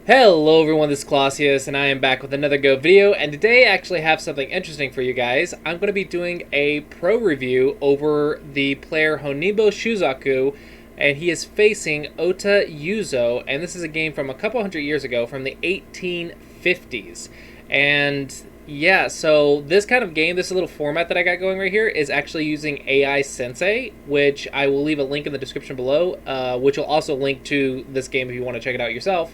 Hello everyone, this is Clausius, and I am back with another Go video, and today I actually have something interesting for you guys. I'm going to be doing a pro review over the player Honinbo Shusaku, and he is facing Ota Yuzo, and this is a game from a couple hundred years ago, from the 1850s. And yeah, so this kind of game, this little format that I got going right here, is actually using AI Sensei, which I will leave a link in the description below, which will also link to this game if you want to check it out yourself.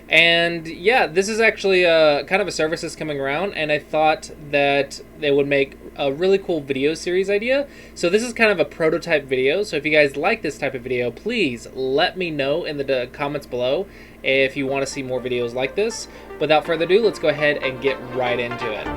And yeah, this is actually kind of a service that's coming around, and I thought that they would make a really cool video series idea. So this is kind of a prototype video, so if you guys like this type of video, please let me know in the comments below if you want to see more videos like this. Without further ado, let's go ahead and get right into it.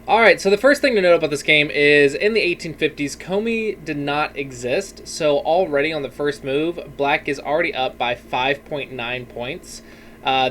Alright, so the first thing to note about this game is in the 1850s, Komi did not exist, so already on the first move, Black is already up by 5.9 points.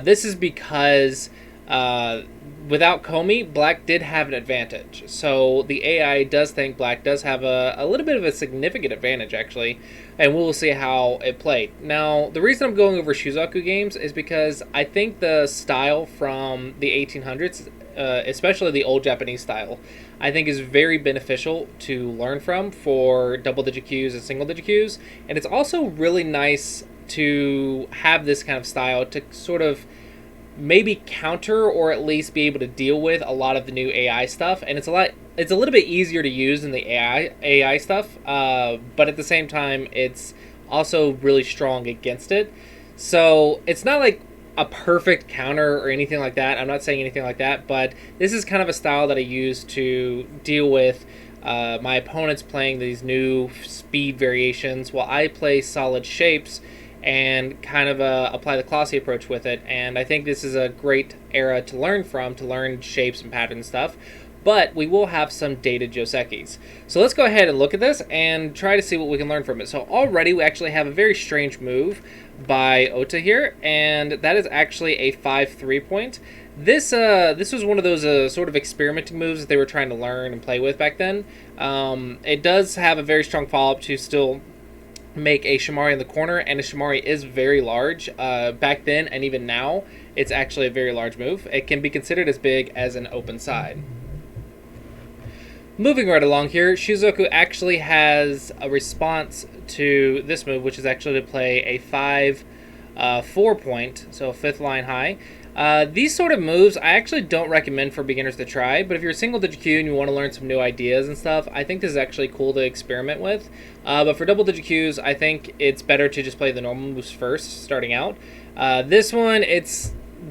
This is because without Komi, Black did have an advantage. So the AI does think Black does have a little bit of a significant advantage, actually, and we'll see how it played. Now, the reason I'm going over Shusaku games is because I think the style from the 1800s, especially the old Japanese style, I think is very beneficial to learn from for double-digit Qs and single-digit Qs. And it's also really nice to have this kind of style to sort of maybe counter or at least be able to deal with a lot of the new AI stuff. And it's a little bit easier to use than the AI stuff, but at the same time, it's also really strong against it. So it's not like a perfect counter or anything like that. I'm not saying anything like that, but this is kind of a style that I use to deal with my opponents playing these new speed variations while I play solid shapes and kind of apply the classy approach with it. And I think this is a great era to learn from, to learn shapes and pattern stuff. But we will have some dated Josekis. So let's go ahead and look at this and try to see what we can learn from it. So already we actually have a very strange move by Ota here, and that is actually a 5-3 point. This was one of those sort of experimenting moves that they were trying to learn and play with back then. It does have a very strong follow-up to still make a Shimari in the corner, and a Shimari is very large. Back then and even now, it's actually a very large move. It can be considered as big as an open side. Moving right along here, Shusaku actually has a response to this move, which is actually to play a 5-4 point, so a fifth line high. These sort of moves I actually don't recommend for beginners to try, but if you're a single digit Q and you want to learn some new ideas and stuff, I think this is actually cool to experiment with. But for double digit Qs, I think it's better to just play the normal moves first, starting out. This one,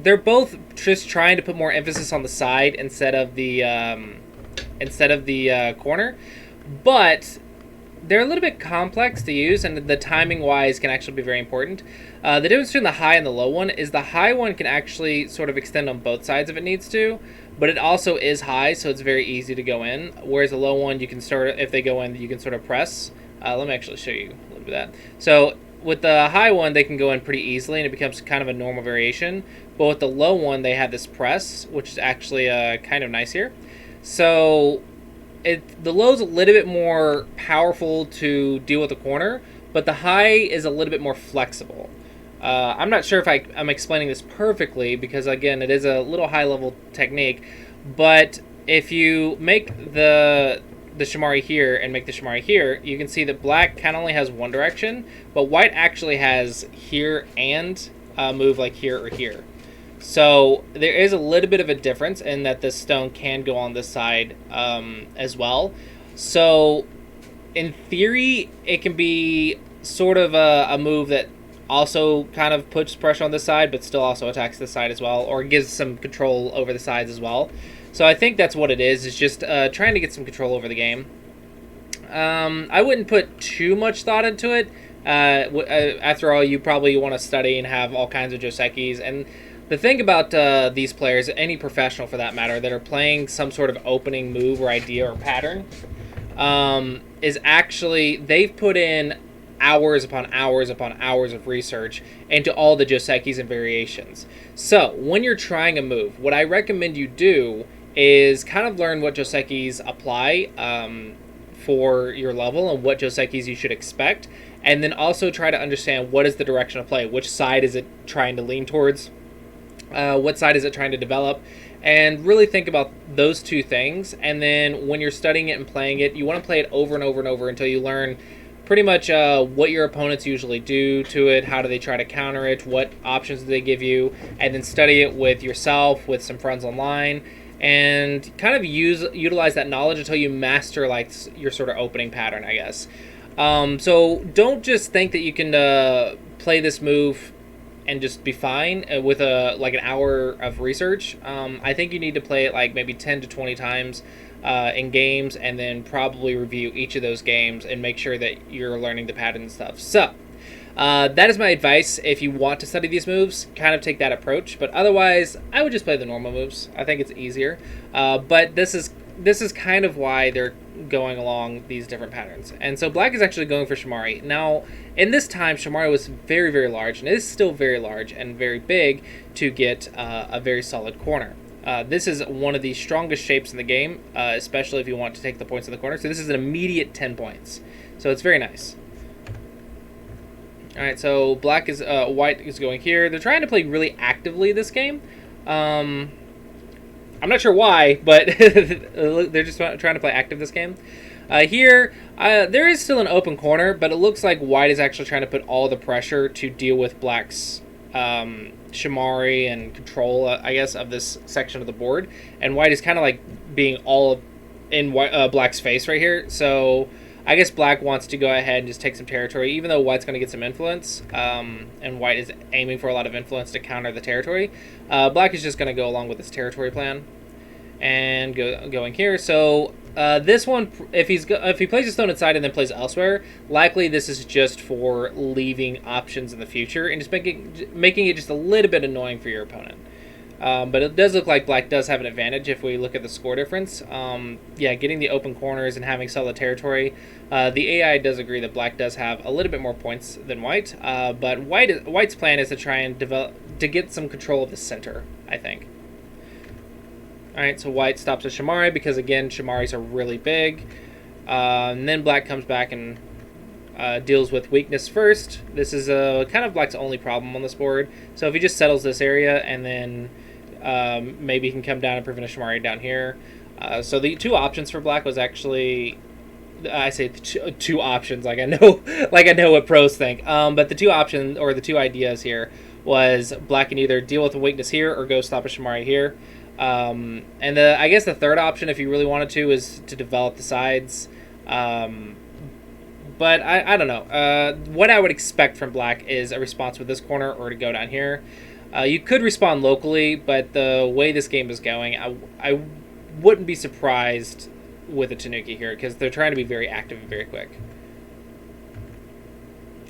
they're both just trying to put more emphasis on the side instead of the corner, but they're a little bit complex to use, and the timing wise can actually be very important. The difference between the high and the low one is the high one can actually sort of extend on both sides if it needs to, but it also is high, so it's very easy to go in, whereas the low one, you can start, if they go in, you can sort of press. Let me actually show you a little bit of that. So with the high one, they can go in pretty easily, and it becomes kind of a normal variation, but with the low one, they have this press, which is actually kind of nice here. So the low's a little bit more powerful to deal with the corner, but the high is a little bit more flexible. I'm not sure if I'm explaining this perfectly, because again, it is a little high level technique, but if you make the Shimari here and make the Shimari here, you can see that Black kind of only has one direction, but White actually has here and move like here or here. So there is a little bit of a difference in that this stone can go on this side as well. So in theory, it can be sort of a move that also kind of puts pressure on this side, but still also attacks this side as well, or gives some control over the sides as well. So I think that's what it is. It's just trying to get some control over the game. I wouldn't put too much thought into it. After all, you probably want to study and have all kinds of Josekis, and the thing about these players, any professional for that matter, that are playing some sort of opening move or idea or pattern, is actually they've put in hours upon hours upon hours of research into all the Josekis and variations. So when you're trying a move, what I recommend you do is kind of learn what Josekis apply for your level and what Josekis you should expect, and then also try to understand what is the direction of play, which side is it trying to lean towards, what side is it trying to develop, and really think about those two things. And then when you're studying it and playing it, you want to play it over and over and over until you learn pretty much what your opponents usually do to it, how do they try to counter it, what options do they give you, and then study it with yourself, with some friends online, and kind of utilize that knowledge until you master like your sort of opening pattern, I guess. So don't just think that you can play this move and just be fine with like an hour of research. I think you need to play it like maybe 10 to 20 times in games, and then probably review each of those games and make sure that you're learning the pattern and stuff. So that is my advice. If you want to study these moves, kind of take that approach. But otherwise, I would just play the normal moves. I think it's easier. But this is kind of why they're going along these different patterns. And so black is actually going for Shamari. Now, in this time, Shamari was very, very large, and it is still very large and very big to get a very solid corner. This is one of the strongest shapes in the game, especially if you want to take the points in the corner. So this is an immediate 10 points. So it's very nice. All right, so white is going here. They're trying to play really actively this game. I'm not sure why, but they're just trying to play active this game. Here, there is still an open corner, but it looks like white is actually trying to put all the pressure to deal with black's Shamari and control, I guess, of this section of the board. And white is kind of like being all in black's face right here. So I guess black wants to go ahead and just take some territory, even though white's going to get some influence, and white is aiming for a lot of influence to counter the territory. Black is just going to go along with this territory plan and going here. So this one, if he plays a stone inside and then plays elsewhere, likely this is just for leaving options in the future and just making it just a little bit annoying for your opponent. But it does look like black does have an advantage if we look at the score difference. Yeah, getting the open corners and having solid territory. The AI does agree that black does have a little bit more points than white, but white's plan is to try and get some control of the center, I think. All right, so white stops at Shamari because, again, Shamaris are really big. And then black comes back and deals with weakness first. This is kind of black's only problem on this board. So if he just settles this area and then maybe he can come down and prevent a Shamari down here. So the two options for black was actually, I say two options like I know what pros think. But the two options, or the two ideas here, was black can either deal with a weakness here or go stop a Shamari here. And I guess the third option, if you really wanted to, is to develop the sides. But I don't know. What I would expect from black is a response with this corner or to go down here. You could respond locally, but the way this game is going, I wouldn't be surprised with a Tanuki here because they're trying to be very active and very quick.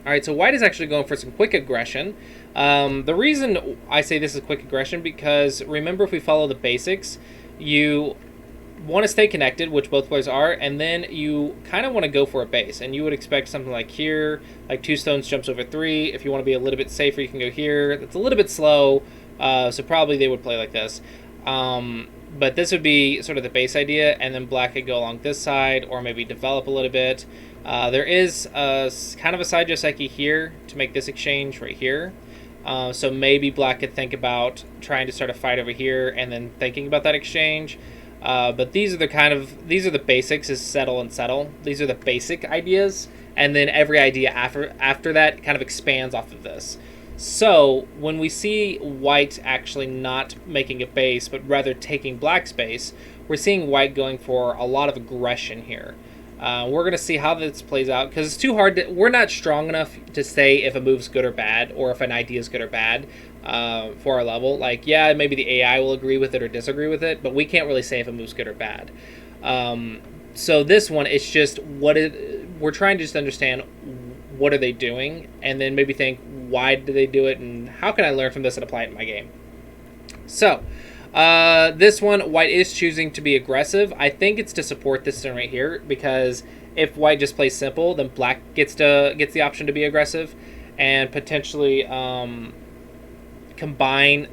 All right, so white is actually going for some quick aggression. The reason I say this is quick aggression because remember, if we follow the basics, you want to stay connected, which both players are, and then you kind of want to go for a base, and you would expect something like here, like 2 stones jumps over 3. If you want to be a little bit safer, you can go here. It's a little bit slow, so probably they would play like this. But this would be sort of the base idea, and then black could go along this side or maybe develop a little bit. There is kind of a side Joseki here to make this exchange right here. So maybe black could think about trying to start a fight over here and then thinking about that exchange. But these are the basics, is settle and settle. These are the basic ideas, and then every idea after that kind of expands off of this. So when we see white actually not making a base, but rather taking black's base, we're seeing white going for a lot of aggression here. We're going to see how this plays out, because it's too hard we're not strong enough to say if a move's good or bad, or if an idea is good or bad for our level. Like, yeah, maybe the AI will agree with it or disagree with it, but we can't really say if a move's good or bad. So this one, it's just we're trying to just understand what are they doing, and then maybe think, why do they do it, and how can I learn from this and apply it in my game? So this one, white is choosing to be aggressive. I think it's to support this stone right here, because If white just plays simple, then black gets the option to be aggressive and potentially combine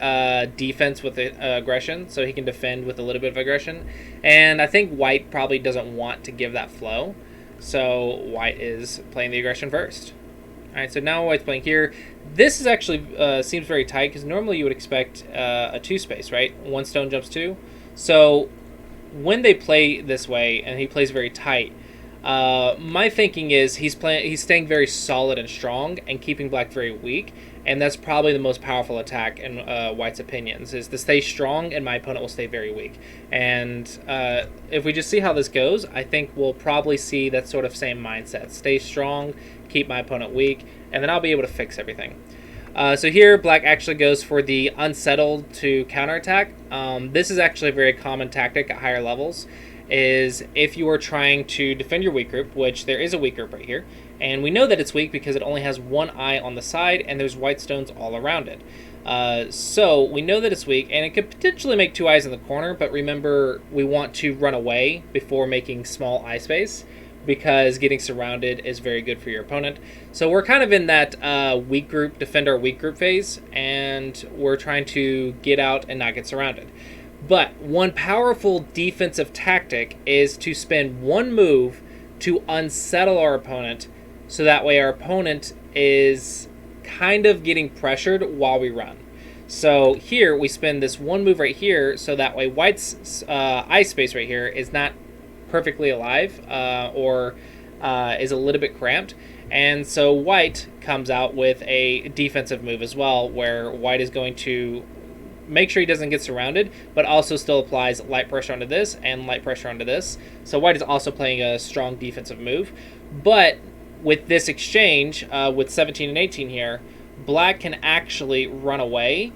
defense with aggression, so he can defend with a little bit of aggression. And I think white probably doesn't want to give that flow, so white is playing the aggression first. All right, so now white's playing here. This is actually seems very tight, because normally you would expect a 2-space, right? 1 stone jumps 2. So when they play this way, and he plays very tight, my thinking is he's staying very solid and strong and keeping black very weak, and that's probably the most powerful attack in white's opinions, is to stay strong and my opponent will stay very weak. And if we just see how this goes, I think we'll probably see that sort of same mindset. Stay strong, keep my opponent weak, and then I'll be able to fix everything. So here, black actually goes for the unsettled to counterattack. This is actually a very common tactic at higher levels, is if you are trying to defend your weak group, which there is a weak group right here, and we know that it's weak because it only has 1 eye on the side and there's white stones all around it. So we know that it's weak, and it could potentially make 2 eyes in the corner, but remember, we want to run away before making small eye space, because getting surrounded is very good for your opponent. So we're kind of in that weak group, defend our weak group phase, and we're trying to get out and not get surrounded. But one powerful defensive tactic is to spend 1 move to unsettle our opponent, so that way our opponent is kind of getting pressured while we run. So here we spend this 1 move right here, so that way white's eye space right here is not perfectly alive or is a little bit cramped, and so white comes out with a defensive move as well, where white is going to make sure he doesn't get surrounded, but also still applies light pressure onto this and light pressure onto this. So white is also playing a strong defensive move. But with this exchange, with 17 and 18 here, black can actually run away,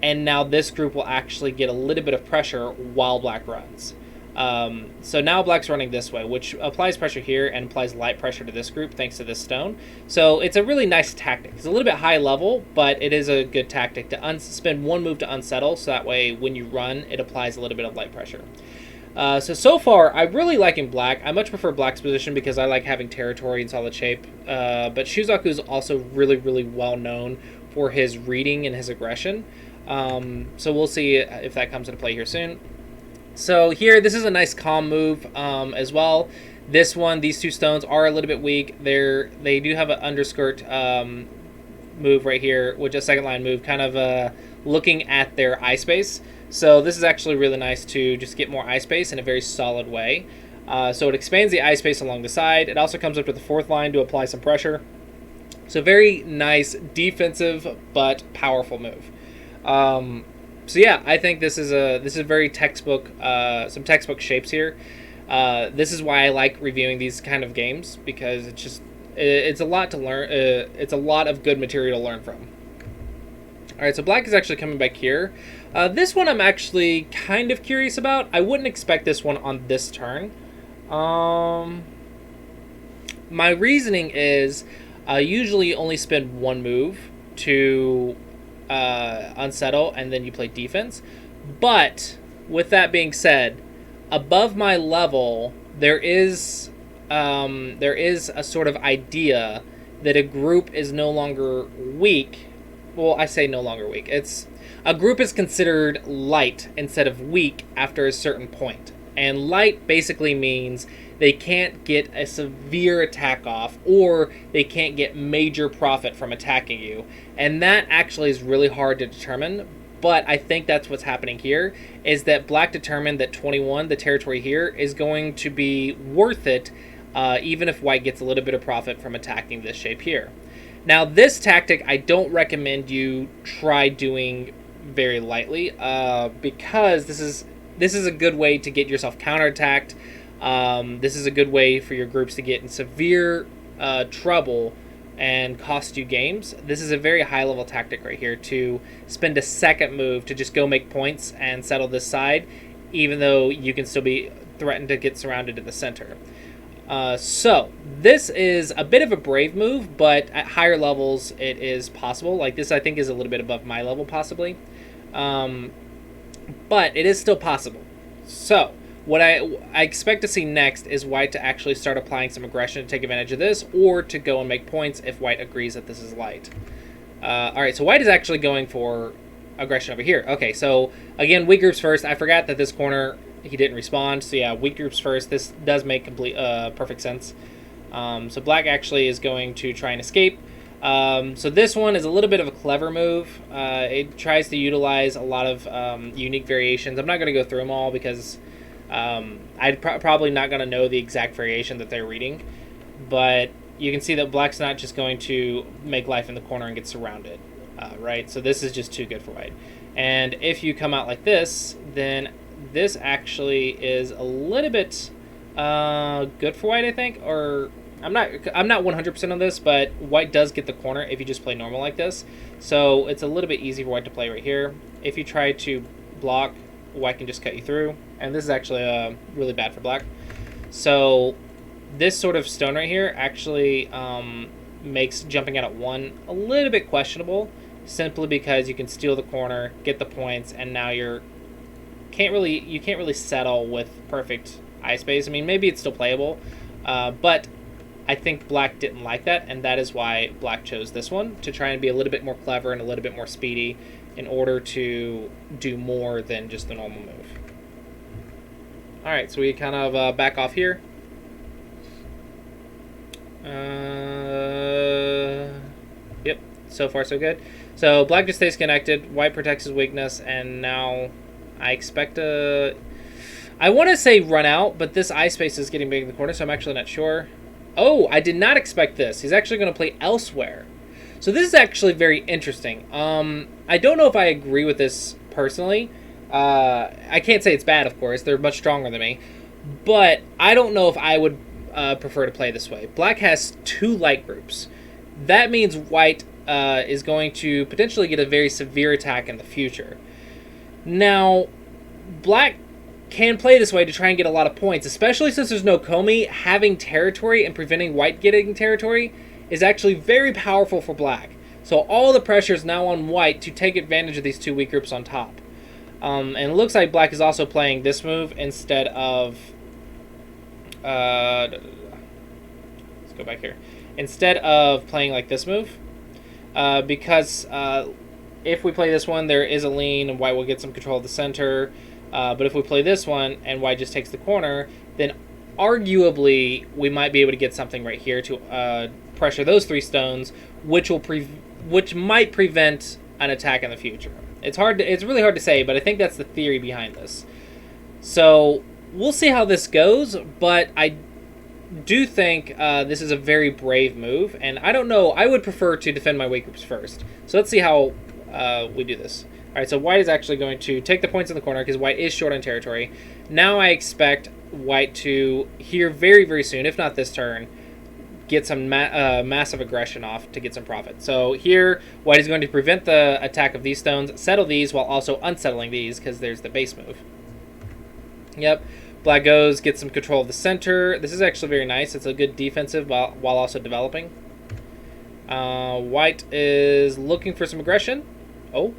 and now this group will actually get a little bit of pressure while black runs. So now black's running this way, which applies pressure here and applies light pressure to this group thanks to this stone. So it's a really nice tactic. It's a little bit high level, but it is a good tactic to spend 1 move to unsettle, so that way when you run, it applies a little bit of light pressure. So far, I'm really liking black. I much prefer black's position because I like having territory in solid shape. But Shusaku is also really, really well known for his reading and his aggression. So we'll see if that comes into play here soon. So here, this is a nice calm move as well. This one, these 2 stones are a little bit weak. They do have an underskirt move right here, which is a second line move, kind of looking at their eye space. So this is actually really nice to just get more eye space in a very solid way. So it expands the eye space along the side. It also comes up to the 4th line to apply some pressure. So very nice defensive but powerful move. So yeah, I think this is a very textbook, some textbook shapes here. This is why I like reviewing these kind of games, because it's a lot to learn. It's a lot of good material to learn from. All right, so black is actually coming back here. This one I'm actually kind of curious about. I wouldn't expect this one on this turn. My reasoning is I usually only spend 1 move to unsettle, and then you play defense. But with that being said, above my level, there is a sort of idea that a group is no longer weak. Well, I say no longer weak. A group is considered light instead of weak after a certain point. And light basically means they can't get a severe attack off, or they can't get major profit from attacking you. And that actually is really hard to determine, but I think that's what's happening here, is that black determined that 21, the territory here, is going to be worth it, even if white gets a little bit of profit from attacking this shape here. Now, this tactic I don't recommend you try doing very lightly, because this is a good way to get yourself counterattacked. This is a good way for your groups to get in severe trouble and cost you games. This is a very high-level tactic right here, to spend a 2nd move to just go make points and settle this side, even though you can still be threatened to get surrounded in the center. So this is a bit of a brave move, but at higher levels it is possible. Like this, I think, is a little bit above my level possibly, but it is still possible. So What I expect to see next is white to actually start applying some aggression to take advantage of this, or to go and make points if white agrees that this is light. Alright, so white is actually going for aggression over here. Okay, so again, weak groups first. I forgot that this corner he didn't respond, so yeah, weak groups first. This does make perfect sense. So black actually is going to try and escape. So this one is a little bit of a clever move. It tries to utilize a lot of unique variations. I'm not going to go through them all because I'm probably not going to know the exact variation that they're reading. But you can see that black's not just going to make life in the corner and get surrounded, right? So this is just too good for white. And if you come out like this, then this actually is a little bit good for white, I think. Or I'm not 100% on this, but white does get the corner if you just play normal like this. So it's a little bit easy for white to play right here. If you try to block, white can just cut you through. And this is actually really bad for black. So this sort of stone right here actually makes jumping out at 1 a little bit questionable, simply because you can steal the corner, get the points, and now you can't really settle with perfect eye space. I mean, maybe it's still playable, but I think black didn't like that, and that is why black chose this one, to try and be a little bit more clever and a little bit more speedy in order to do more than just the normal move. Alright, so we kind of back off here. Yep, so far so good. So black just stays connected, white protects his weakness, and now I expect I want to say run out, but this eye space is getting big in the corner, so I'm actually not sure. Oh, I did not expect this. He's actually going to play elsewhere. So this is actually very interesting. I don't know if I agree with this personally. I can't say it's bad, of course. They're much stronger than me. But I don't know if I would prefer to play this way. Black has 2 light groups. That means white is going to potentially get a very severe attack in the future. Now, black can play this way to try and get a lot of points, especially since there's no Komi. Having territory and preventing white getting territory is actually very powerful for black. So all the pressure is now on white to take advantage of these 2 weak groups on top. And it looks like black is also playing this move instead of... let's go back here. Instead of playing like this move. Because if we play this one, there is a lean and white will get some control of the center. But if we play this one and white just takes the corner, then arguably we might be able to get something right here to pressure those 3 stones, which might prevent an attack in the future. It's really hard to say, but I think that's the theory behind this. So we'll see how this goes, but I do think this is a very brave move, and I don't know. I would prefer to defend my weak groups first. So let's see how we do this. All right, so white is actually going to take the points in the corner because white is short on territory. Now I expect white to, here very, very soon, if not this turn, get some massive aggression off to get some profit. So here, white is going to prevent the attack of these stones, settle these while also unsettling these because there's the base move. Yep. Black goes, gets some control of the center. This is actually very nice. It's a good defensive while also developing. White is looking for some aggression. Oh,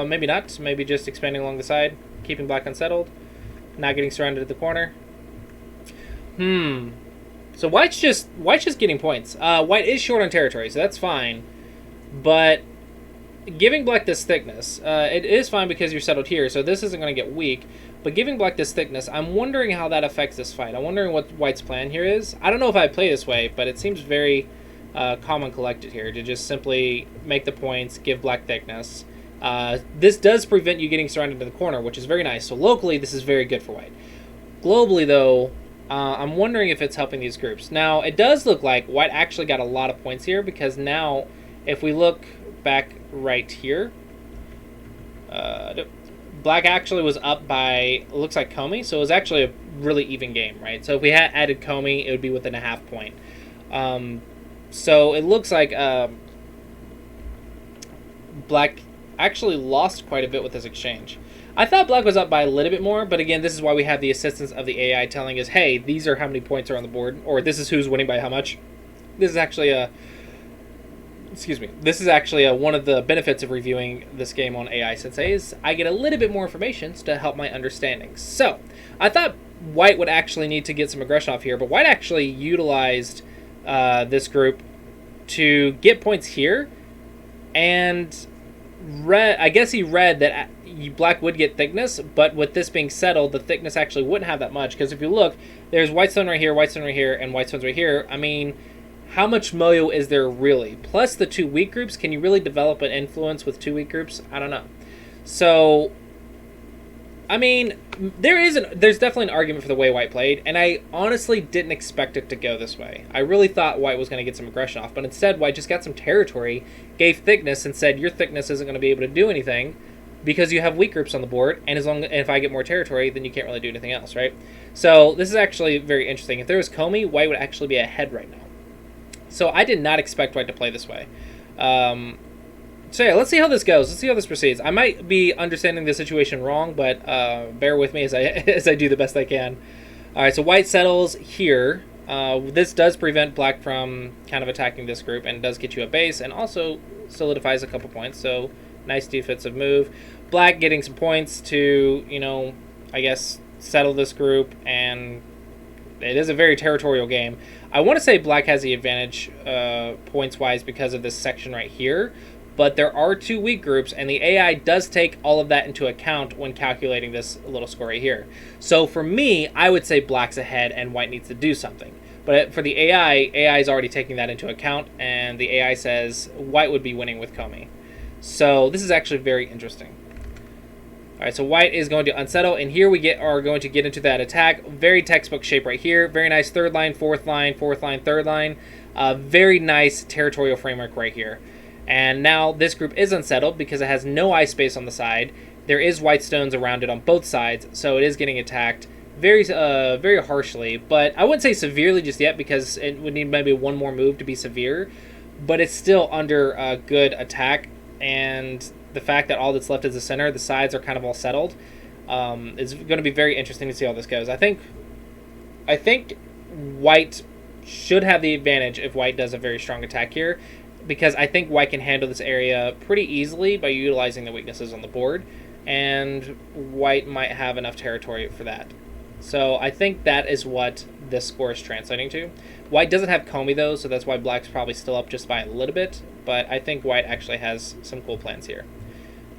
maybe not. Maybe just expanding along the side, keeping black unsettled, not getting surrounded at the corner. So white's just getting points. White is short on territory, so that's fine. But giving black this thickness, it is fine because you're settled here, so this isn't going to get weak. But giving black this thickness, I'm wondering how that affects this fight. I'm wondering what white's plan here is. I don't know if I play this way, but it seems very calm and collected here to just simply make the points, give black thickness. This does prevent you getting surrounded in the corner, which is very nice. So locally, this is very good for white. Globally, though, I'm wondering if it's helping these groups. Now, it does look like white actually got a lot of points here because now, if we look back right here, black actually was up by, it looks like Komi, so it was actually a really even game, right? So if we had added Komi, it would be within a half point. So it looks like black actually lost quite a bit with this exchange. I thought black was up by a little bit more, but again, this is why we have the assistance of the AI telling us, hey, these are how many points are on the board, or this is who's winning by how much. This is actually one of the benefits of reviewing this game on AI Sensei is I get a little bit more information to help my understanding. So, I thought white would actually need to get some aggression off here, but white actually utilized this group to get points here, and I guess he read that black would get thickness, but with this being settled, the thickness actually wouldn't have that much, because if you look, there's white stone right here, white stone right here, and white stones right here. I mean, how much moyo is there really? Plus the 2 weak groups, can you really develop an influence with 2 weak groups? I don't know. So, I mean, there's definitely an argument for the way white played, and I honestly didn't expect it to go this way. I really thought white was going to get some aggression off, but instead white just got some territory, gave thickness, and said your thickness isn't going to be able to do anything because you have weak groups on the board, and if I get more territory, then you can't really do anything else, right? So this is actually very interesting. If there was Komi, white would actually be ahead right now. So I did not expect white to play this way. So yeah, let's see how this goes. Let's see how this proceeds. I might be understanding the situation wrong, but bear with me as I do the best I can. All right, so white settles here. This does prevent black from kind of attacking this group, and does get you a base, and also solidifies a couple points. So nice defensive move. Black getting some points to, you know, I guess settle this group, and it is a very territorial game. I want to say black has the advantage points-wise because of this section right here. But there are 2 weak groups, and the AI does take all of that into account when calculating this little score right here. So for me, I would say black's ahead and white needs to do something. But for the AI is already taking that into account, and the AI says white would be winning with Komi. So this is actually very interesting. All right, so white is going to unsettle, and here we are going to get into that attack. Very textbook shape right here. Very nice 3rd line, 4th line, 4th line, 3rd line. Very nice territorial framework right here. And now this group is unsettled because it has no eye space on the side. There is white stones around it on both sides, so it is getting attacked very harshly. But I wouldn't say severely just yet because it would need maybe one more move to be severe. But it's still under a good attack, and the fact that all that's left is the center, the sides are kind of all settled. It's going to be very interesting to see how this goes. I think white should have the advantage if white does a very strong attack here, because I think white can handle this area pretty easily by utilizing the weaknesses on the board, and white might have enough territory for that. So I think that is what this score is translating to. White doesn't have Komi though, so that's why black's probably still up just by a little bit, but I think white actually has some cool plans here.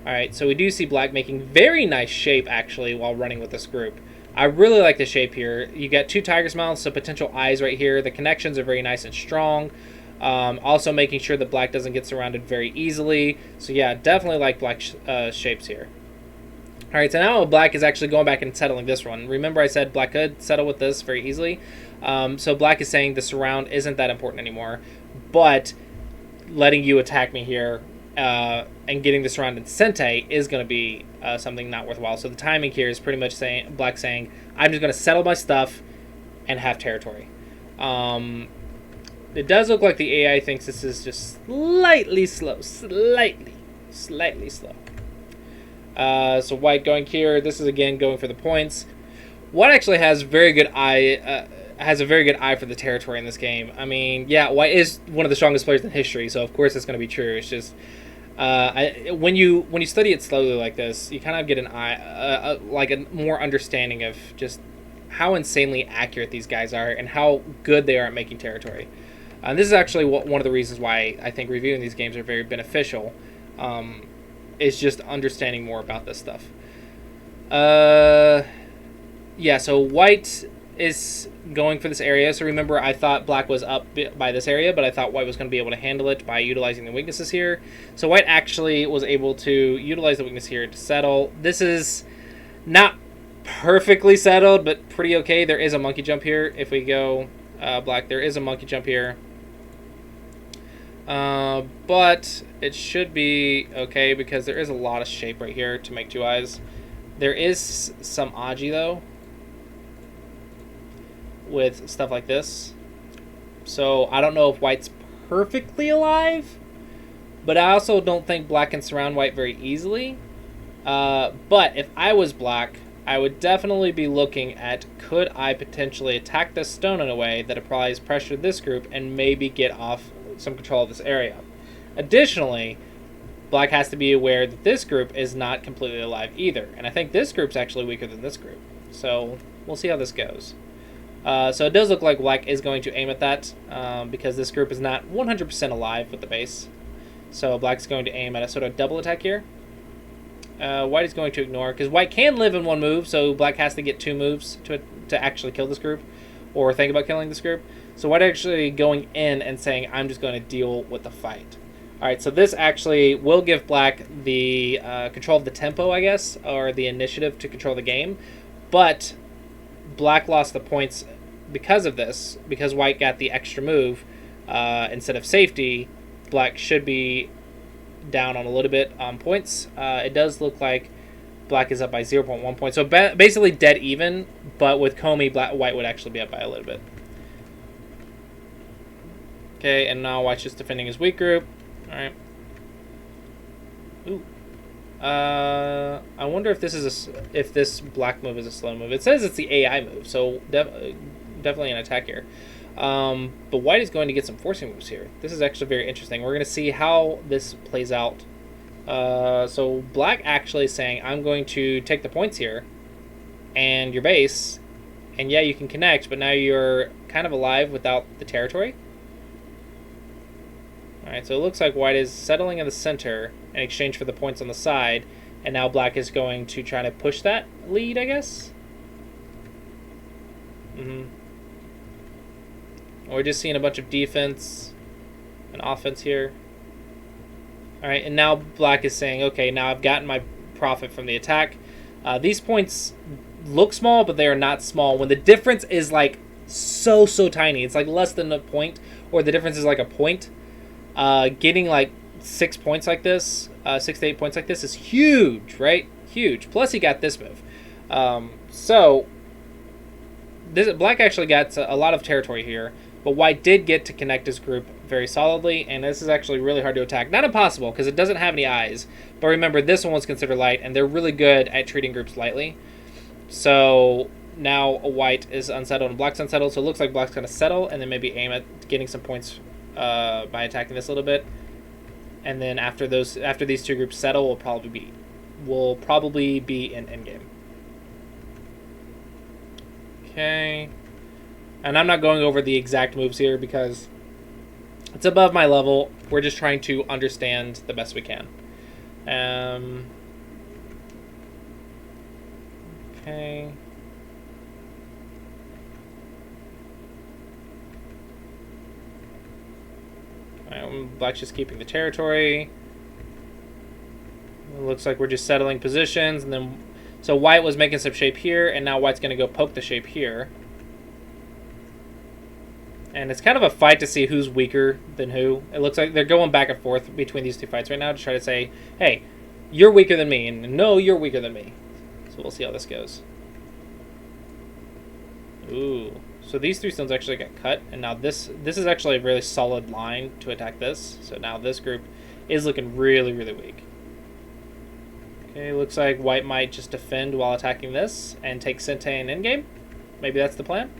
Alright, so we do see black making very nice shape actually while running with this group. I really like the shape here. You get 2 tiger's mouths, so potential eyes right here. The connections are very nice and strong. Also making sure that black doesn't get surrounded very easily. So yeah, definitely like black shapes here. Alright, so now black is actually going back and settling this one. Remember I said black could settle with this very easily. So black is saying the surround isn't that important anymore, but letting you attack me here and getting the surround in sente is going to be something not worthwhile. So the timing here is pretty much saying black saying, I'm just going to settle my stuff and have territory. It does look like the AI thinks this is just slightly slow. Slightly slow. So white going here. This is again going for the points. White actually has very good eye. Has a very good eye for the territory in this game. I mean, yeah, white is one of the strongest players in history, so of course it's going to be true. It's just when you study it slowly like this, you kind of get an eye, like a more understanding of just how insanely accurate these guys are and how good they are at making territory. This is actually one of the reasons why I think reviewing these games are very beneficial, is just understanding more about this stuff. Yeah, so white is going for this area. So remember, I thought black was up by this area, but I thought white was going to be able to handle it by utilizing the weaknesses here. So white actually was able to utilize the weakness here to settle. This is not perfectly settled, but pretty okay. There is a monkey jump here. If we go black, there is a monkey jump here. But it should be okay because there is a lot of shape right here to make 2 eyes. There is some Aji though with stuff like this. So I don't know if white's perfectly alive, but I also don't think black can surround white very easily. But if I was black, I would definitely be looking at, could I potentially attack this stone in a way that applies pressure to this group and maybe get off some control of this area. Additionally, black has to be aware that this group is not completely alive either, and I think this group's actually weaker than this group. So We'll see how this goes. So it does look like black is going to aim at that because this group is not 100% alive with the base. So black's going to aim at a sort of double attack here. White is going to ignore because white can live in one move, so black has to get 2 moves to actually kill this group or think about killing this group. So white actually going in and saying, I'm just going to deal with the fight. All right, so this actually will give black the control of the tempo, I guess, or the initiative to control the game. But black lost the points because of this, because white got the extra move instead of safety. Black should be down on a little bit on points. It does look like black is up by 0.1 point. So basically dead even, but with Komi, white would actually be up by a little bit. Okay, and now white's just defending his weak group. All right. Ooh. I wonder if this is if this black move is a slow move. It says it's the AI move, so definitely an attack here. But white is going to get some forcing moves here. This is actually very interesting. We're going to see how this plays out. So black actually is saying, I'm going to take the points here and your base, and yeah, you can connect, but now you're kind of alive without the territory. Alright, so it looks like white is settling in the center in exchange for the points on the side, and now black is going to try to push that lead, I guess? We're just seeing a bunch of defense and offense here. Alright, and now black is saying, okay, now I've gotten my profit from the attack. These points look small, but they are not small. When the difference is like so tiny, it's like less than a point, or the difference is like a point. Getting like 6 points like this, 6 to 8 points like this is huge, right? Huge. Plus he got this move. So black actually got a lot of territory here, but white did get to connect his group very solidly, and this is actually really hard to attack. Not impossible, because it doesn't have any eyes, but remember, this one was considered light, and they're really good at treating groups lightly. So now white is unsettled and black's unsettled, so it looks like black's going to settle and then maybe aim at getting some points by attacking this a little bit. And then after these two groups settle, we'll probably be in endgame. Okay. And I'm not going over the exact moves here because it's above my level. We're just trying to understand the best we can. Okay. Black's just keeping the territory. It looks like we're just settling positions, and then so white was making some shape here, and now white's going to go poke the shape here. And it's kind of a fight to see who's weaker than who. It looks like they're going back and forth between these two fights right now to try to say, hey, you're weaker than me, and no, you're weaker than me. So we'll see how this goes. Ooh. So these 3 stones actually got cut, and now this is actually a really solid line to attack this. So now this group is looking really weak. Okay, looks like white might just defend while attacking this and take sente in endgame. Maybe that's the plan.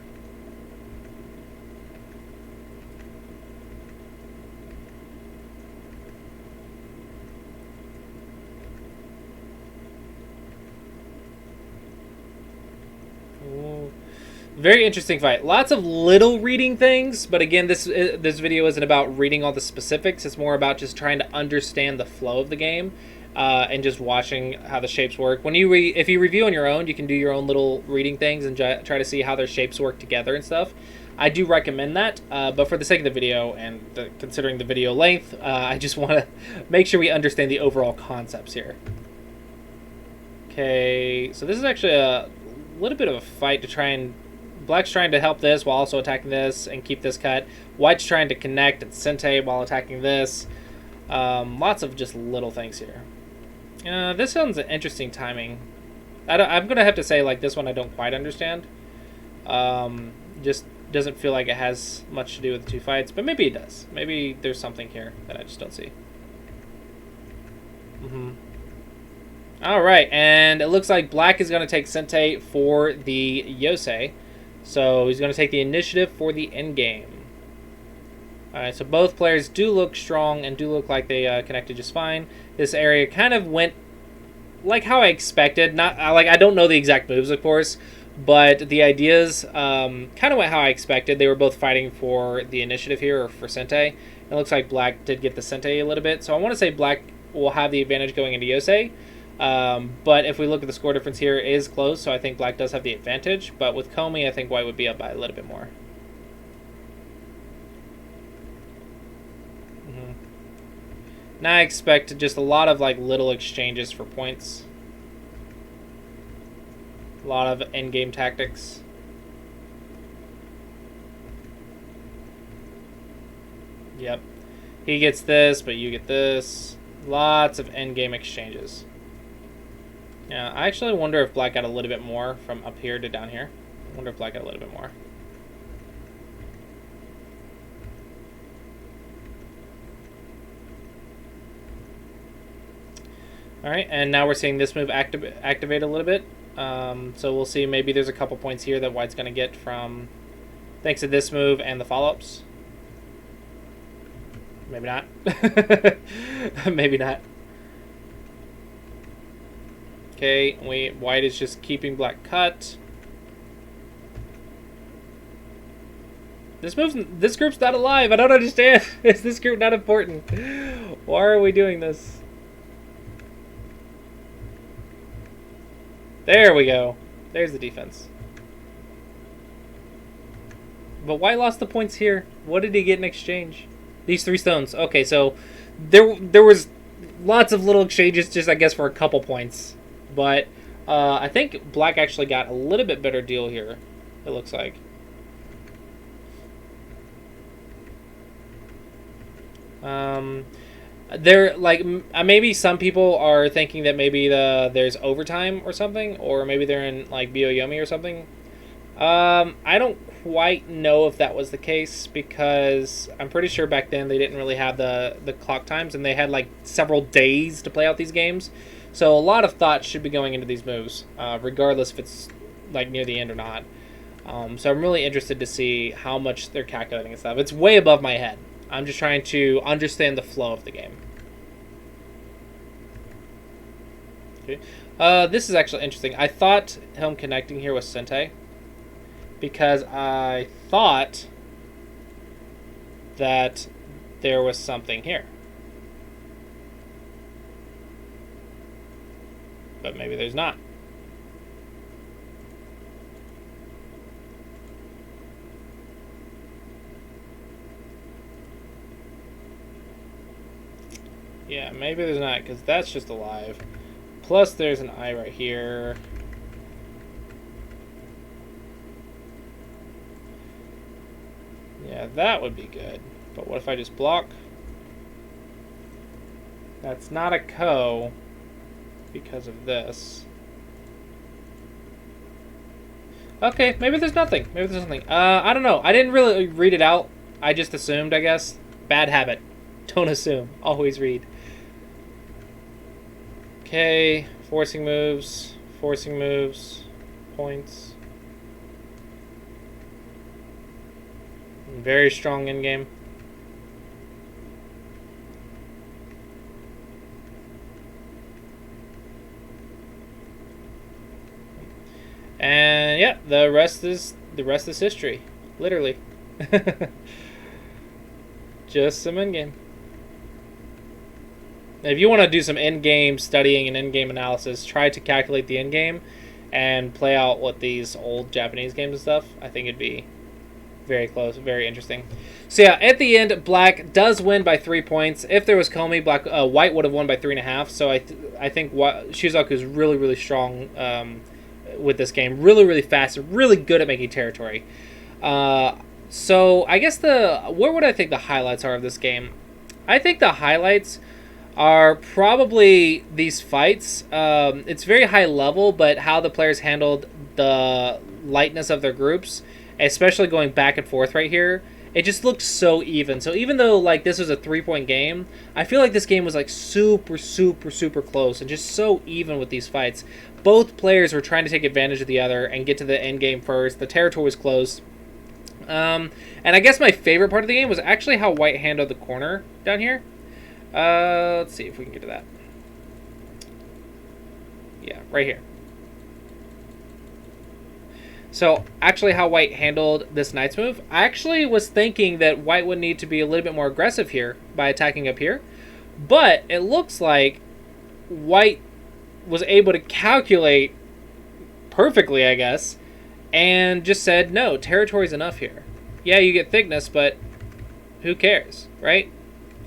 Very interesting fight. Lots of little reading things, but again, this video isn't about reading all the specifics. It's more about just trying to understand the flow of the game and just watching how the shapes work. When if you review on your own, you can do your own little reading things and try to see how their shapes work together and stuff. I do recommend that, but for the sake of the video and considering the video length, I just want to make sure we understand the overall concepts here. Okay, so this is actually a little bit of a fight to try and... Black's trying to help this while also attacking this and keep this cut. White's trying to connect and sente while attacking this. Lots of just little things here. This sounds an interesting timing. I'm going to have to say, like, this one I don't quite understand. Just doesn't feel like it has much to do with the two fights, but maybe it does. Maybe there's something here that I just don't see. All right, and it looks like black is going to take sente for the Yosei. So he's going to take the initiative for the endgame. Alright, so both players do look strong and do look like they connected just fine. This area kind of went like how I expected. Not like I don't know the exact moves, of course, But the ideas kind of went how I expected. They were both fighting for the initiative here, or for sente. It looks like black did get the sente a little bit. So I want to say black will have the advantage going into Yosei. But if we look at the score difference here, it is close, so I think black does have the advantage. But with Komi, I think white would be up by a little bit more. Now I expect just a lot of like little exchanges for points. A lot of endgame tactics. Yep. He gets this, but you get this. Lots of endgame exchanges. Yeah, I actually wonder if black got a little bit more from up here to down here. I wonder if black got a little bit more. Alright, and now we're seeing this move activate a little bit. So we'll see, maybe there's a couple points here that white's going to get from thanks to this move and the follow-ups. Maybe not. Maybe not. Okay, white is just keeping black cut. This group's not alive. I don't understand. Is this group not important? Why are we doing this? There we go. There's the defense. But white lost the points here. What did he get in exchange? These 3 stones. Okay, so there was lots of little exchanges, just I guess for a couple points. But I think black actually got a little bit better deal here. It looks like. There, like, maybe some people are thinking that maybe there's overtime or something, or maybe they're in like Byoyomi or something. I don't quite know if that was the case, because I'm pretty sure back then they didn't really have the clock times, and they had like several days to play out these games. So a lot of thought should be going into these moves, regardless if it's like near the end or not. So I'm really interested to see how much they're calculating and stuff. It's way above my head. I'm just trying to understand the flow of the game. Okay. This is actually interesting. I thought him connecting here was sente, because I thought that there was something here. But maybe there's not. Yeah, maybe there's not, because that's just alive. Plus there's an eye right here. Yeah, that would be good. But what if I just block? That's not a ko because of this. Okay, maybe there's nothing. Maybe there's something. I don't know. I didn't really read it out. I just assumed, I guess. Bad habit. Don't assume. Always read. Okay, forcing moves, points. Very strong in game. And yeah, the rest is history, literally. Just some endgame. If you want to do some endgame studying and endgame analysis, try to calculate the endgame and play out what these old Japanese games and stuff. I think it'd be very close, very interesting. So yeah, at the end, black does win by 3 points. If there was Komi, white would have won by 3.5. So I think Shusaku is really, really strong with this game. Really, really fast, and really good at making territory. So I guess where would I think the highlights are of this game? I think the highlights are probably these fights. It's very high level, but how the players handled the lightness of their groups, especially going back and forth right here, it just looked so even. So even though like this was a 3-point game, I feel like this game was like super, super, super close and just so even with these fights. Both players were trying to take advantage of the other and get to the end game first. The territory was close. And I guess my favorite part of the game was actually how white handled the corner down here. Let's see if we can get to that. Yeah, right here. So actually how white handled this knight's move, I actually was thinking that white would need to be a little bit more aggressive here by attacking up here. But it looks like white was able to calculate perfectly, I guess, and just said, no, territory's enough here. Yeah, you get thickness, but who cares, right?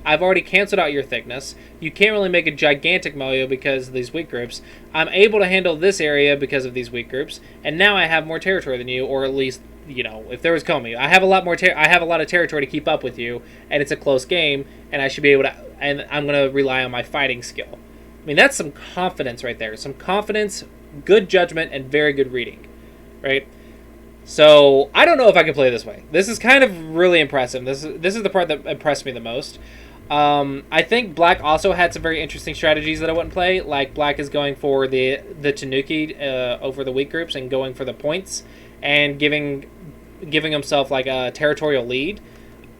I've already canceled out your thickness. You can't really make a gigantic Moyo because of these weak groups. I'm able to handle this area because of these weak groups, and now I have more territory than you, or at least, you know, if there was Komi, I have a lot more. I have a lot of territory to keep up with you, and it's a close game, and I should be able to. And I'm going to rely on my fighting skill. I mean, that's some confidence right there. Some confidence, good judgment, and very good reading, right? So I don't know if I can play this way. This is kind of really impressive. This is the part that impressed me the most. I think black also had some very interesting strategies that I wouldn't play. Like black is going for the Tanuki over the weak groups and going for the points and giving himself like a territorial lead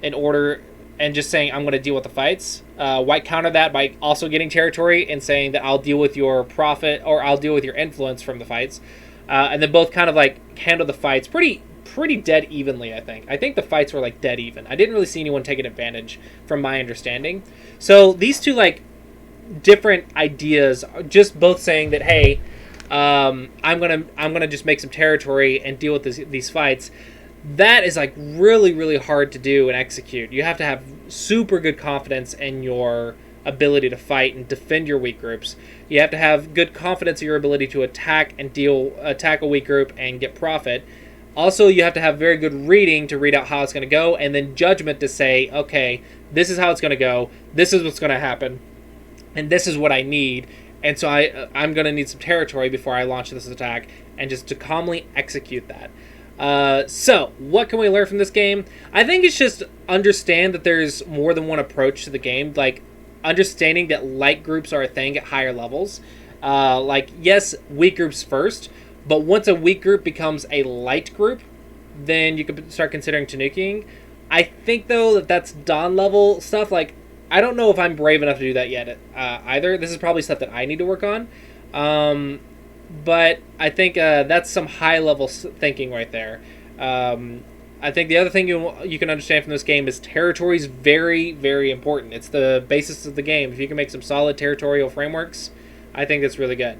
in order and just saying I'm going to deal with the fights. White countered that by also getting territory and saying that I'll deal with your profit or I'll deal with your influence from the fights. And then both kind of like handled the fights pretty dead evenly, I think. I think the fights were like dead even. I didn't really see anyone taking advantage from my understanding. So these two like different ideas, just both saying that, hey, I'm gonna just make some territory and deal with these fights. That is like really hard to do and execute. You have to have super good confidence in your ability to fight and defend your weak groups. You have to have good confidence in your ability to attack a weak group and get profit. Also, you have to have very good reading to read out how it's going to go, and then judgment to say, okay, this is how it's going to go, this is what's going to happen, and this is what I need, and so I'm going to need some territory before I launch this attack, and just to calmly execute that. So, what can we learn from this game? I think it's just understand that there's more than one approach to the game, like understanding that light groups are a thing at higher levels. Like, yes, weak groups first, but once a weak group becomes a light group, then you can start considering Tanukiing. I think, though, that that's Dawn level stuff. Like, I don't know if I'm brave enough to do that yet either. This is probably stuff that I need to work on. But I think that's some high-level thinking right there. I think the other thing you can understand from this game is territory is very important. It's the basis of the game. If you can make some solid territorial frameworks, I think that's really good.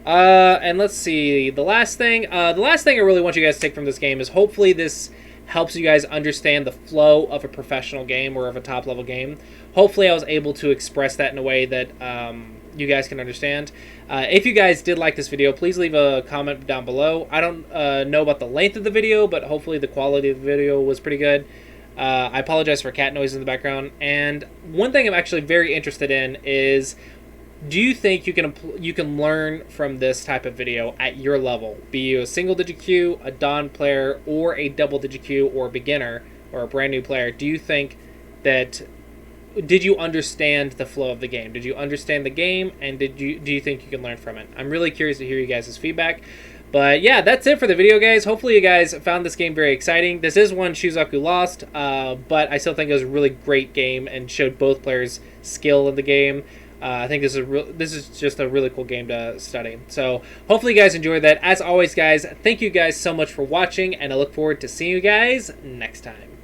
And let's see, the last thing I really want you guys to take from this game is hopefully this helps you guys understand the flow of a professional game or of a top-level game. Hopefully I was able to express that in a way that you guys can understand. If you guys did like this video, please leave a comment down below. I don't know about the length of the video, but hopefully the quality of the video was pretty good. I apologize for cat noise in the background. And one thing I'm actually very interested in is, do you think you can learn from this type of video at your level? Be you a single-digit Q, a Dawn player, or a double-digit Q, or a beginner, or a brand new player? Do you think that... Did you understand the flow of the game? Did you understand the game, and do you think you can learn from it? I'm really curious to hear you guys' feedback. But yeah, that's it for the video, guys. Hopefully you guys found this game very exciting. This is one Shusaku lost, but I still think it was a really great game and showed both players' skill in the game. I think this is just a really cool game to study. So hopefully you guys enjoyed that. As always, guys, thank you guys so much for watching, and I look forward to seeing you guys next time.